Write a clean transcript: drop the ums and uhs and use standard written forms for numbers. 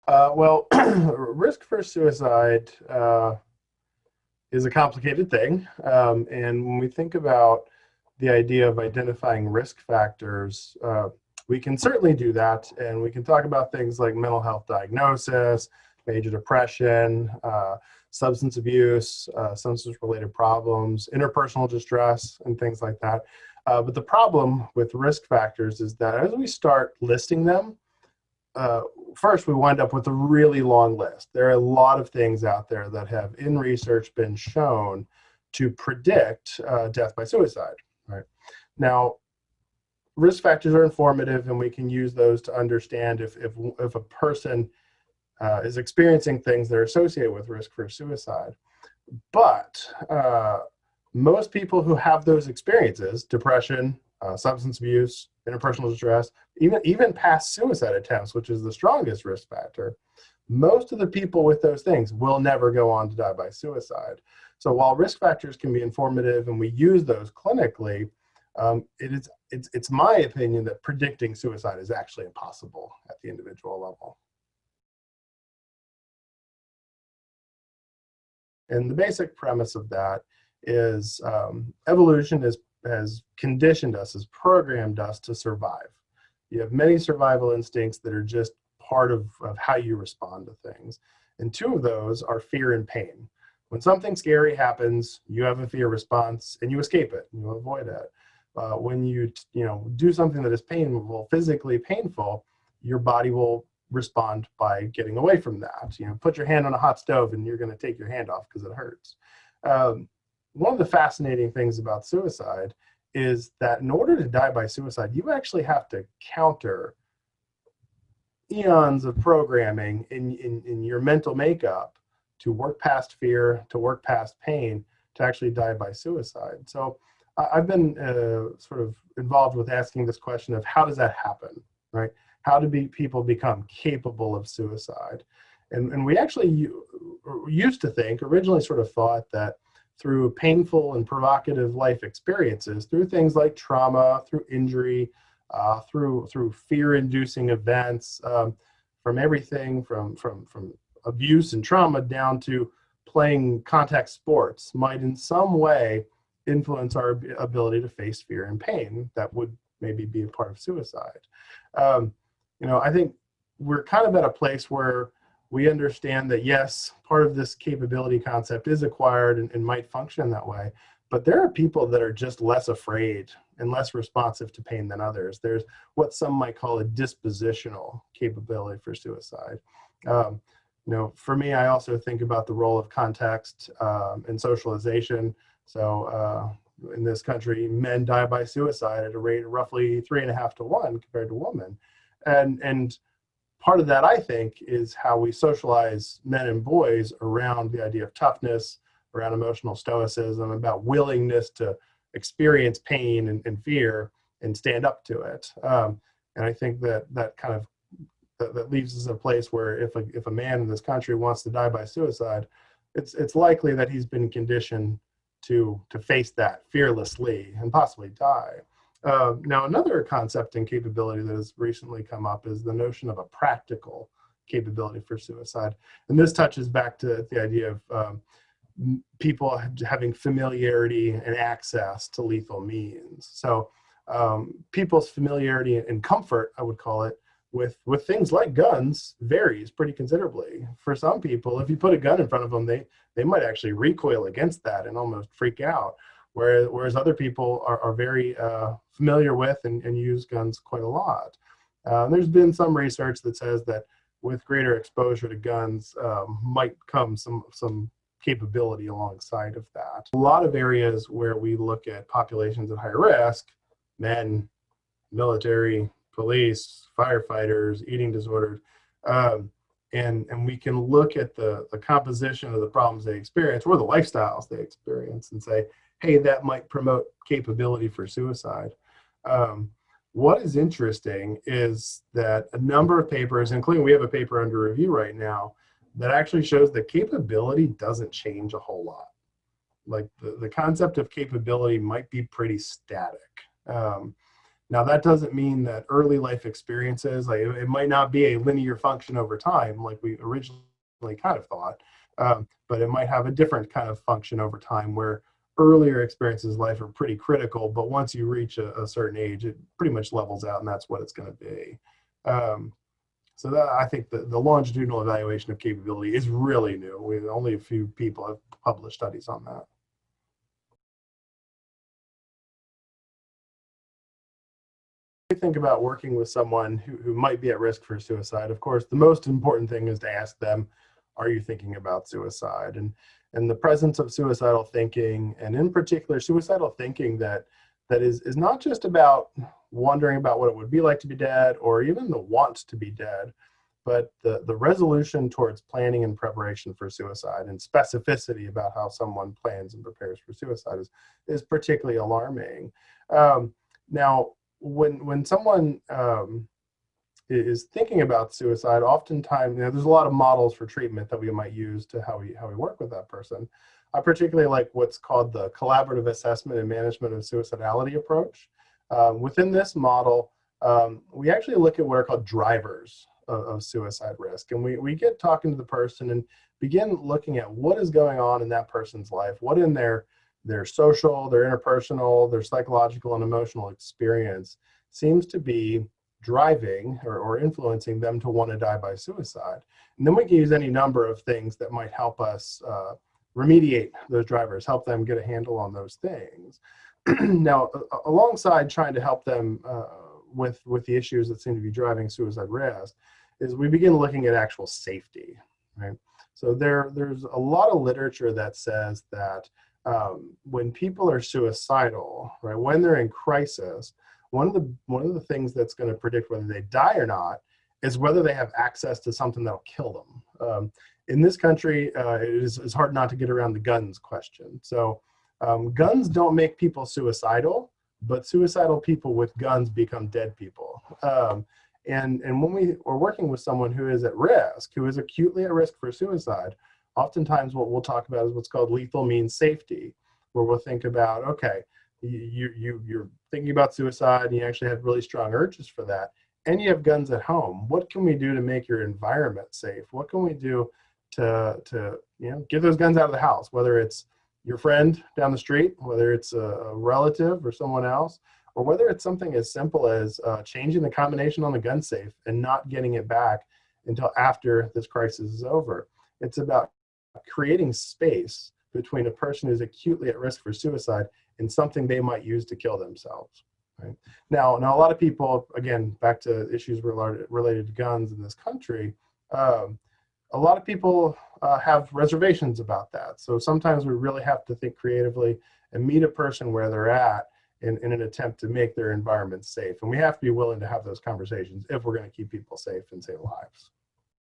Well, risk for suicide is a complicated thing. And when we think about the idea of identifying risk factors, we can certainly do that. And we can talk about things like mental health diagnosis, major depression, substance abuse, substance related problems, interpersonal distress, and things like that. But the problem with risk factors is that as we start listing them, uh, first we wind up with a really long list. There are a lot of things out there that have in research been shown to predict death by suicide. Right now, risk factors are informative, and we can use those to understand if a person is experiencing things that are associated with risk for suicide. But most people who have those experiences, depression, substance abuse, interpersonal distress, even past suicide attempts, which is the strongest risk factor, most of the people with those things will never go on to die by suicide. So while risk factors can be informative and we use those clinically, it's my opinion that predicting suicide is actually impossible at the individual level. And the basic premise of that is evolution has conditioned us, has programmed us to survive. You have many survival instincts that are just part of how you respond to things. And two of those are fear and pain. When something scary happens, you have a fear response and you escape it, you avoid it. When you do something that is painful, physically painful, your body will respond by getting away from that. Put your hand on a hot stove and you're going to take your hand off because it hurts. One of the fascinating things about suicide is that in order to die by suicide, you actually have to counter eons of programming in your mental makeup to work past fear, to work past pain, to actually die by suicide. So I've been sort of involved with asking this question of how does that happen, right? How do people become capable of suicide? And we actually used to think, originally sort of thought that through painful and provocative life experiences, through things like trauma, through injury, through fear-inducing events, from everything from abuse and trauma down to playing contact sports, might in some way influence our ability to face fear and pain that would maybe be a part of suicide. I think we're kind of at a place where we understand that, yes, part of this capability concept is acquired and might function that way, but there are people that are just less afraid and less responsive to pain than others. There's what some might call a dispositional capability for suicide. For me, I also think about the role of context and socialization. So in this country, men die by suicide at a rate of roughly 3.5 to 1 compared to women. And part of that, I think, is how we socialize men and boys around the idea of toughness, around emotional stoicism, about willingness to experience pain and fear and stand up to it. And I think that kind of that leaves us in a place where if a man in this country wants to die by suicide, it's likely that he's been conditioned to face that fearlessly and possibly die. Now, another concept and capability that has recently come up is the notion of a practical capability for suicide. And this touches back to the idea of people having familiarity and access to lethal means. So people's familiarity and comfort, I would call it, with things like guns varies pretty considerably. For some people, if you put a gun in front of them, they might actually recoil against that and almost freak out. Whereas other people are very familiar with and use guns quite a lot. There's been some research that says that with greater exposure to guns might come some capability alongside of that. A lot of areas where we look at populations at higher risk, men, military, police, firefighters, eating disorders, and we can look at the composition of the problems they experience or the lifestyles they experience and say, hey, that might promote capability for suicide. What is interesting is that a number of papers, including we have a paper under review right now, that actually shows that capability doesn't change a whole lot. Like the concept of capability might be pretty static. Now, that doesn't mean that early life experiences, like it might not be a linear function over time, like we originally kind of thought, but it might have a different kind of function over time where earlier experiences in life are pretty critical, but once you reach a certain age, it pretty much levels out, and that's what it's going to be. Um, so that, I think the longitudinal evaluation of capability is really new. Only a few people have published studies on that. Think about working with someone who might be at risk for suicide, of course, the most important thing is to ask them, are you thinking about suicide? And the presence of suicidal thinking, and in particular, suicidal thinking that is not just about wondering about what it would be like to be dead or even the want to be dead, but the resolution towards planning and preparation for suicide and specificity about how someone plans and prepares for suicide is particularly alarming. Now, when someone is thinking about suicide, oftentimes, there's a lot of models for treatment that we might use to how we work with that person. I particularly like what's called the collaborative assessment and management of suicidality approach. Within this model, we actually look at what are called drivers of suicide risk, and we get talking to the person and begin looking at what is going on in that person's life, what in their social, their interpersonal, their psychological and emotional experience seems to be driving or influencing them to want to die by suicide. And then we can use any number of things that might help us remediate those drivers, help them get a handle on those things. Now, alongside trying to help them with the issues that seem to be driving suicide risk, is we begin looking at actual safety, right? So there's a lot of literature that says that when people are suicidal, right, when they're in crisis, one of the things that's going to predict whether they die or not is whether they have access to something that'll kill them. In this country, it's hard not to get around the guns question. So guns don't make people suicidal, but suicidal people with guns become dead people. And when we are working with someone who is at risk, who is acutely at risk for suicide, oftentimes what we'll talk about is what's called lethal means safety, where we'll think about, okay, you're thinking about suicide and you actually have really strong urges for that, and you have guns at home. What can we do to make your environment safe? What can we do to get those guns out of the house, whether it's your friend down the street, whether it's a relative or someone else, or whether it's something as simple as changing the combination on the gun safe and not getting it back until after this crisis is over. It's about creating space between a person who's acutely at risk for suicide and something they might use to kill themselves. Right? Now, a lot of people, again, back to issues related to guns in this country, a lot of people have reservations about that. So sometimes we really have to think creatively and meet a person where they're at in an attempt to make their environment safe. And we have to be willing to have those conversations if we're going to keep people safe and save lives.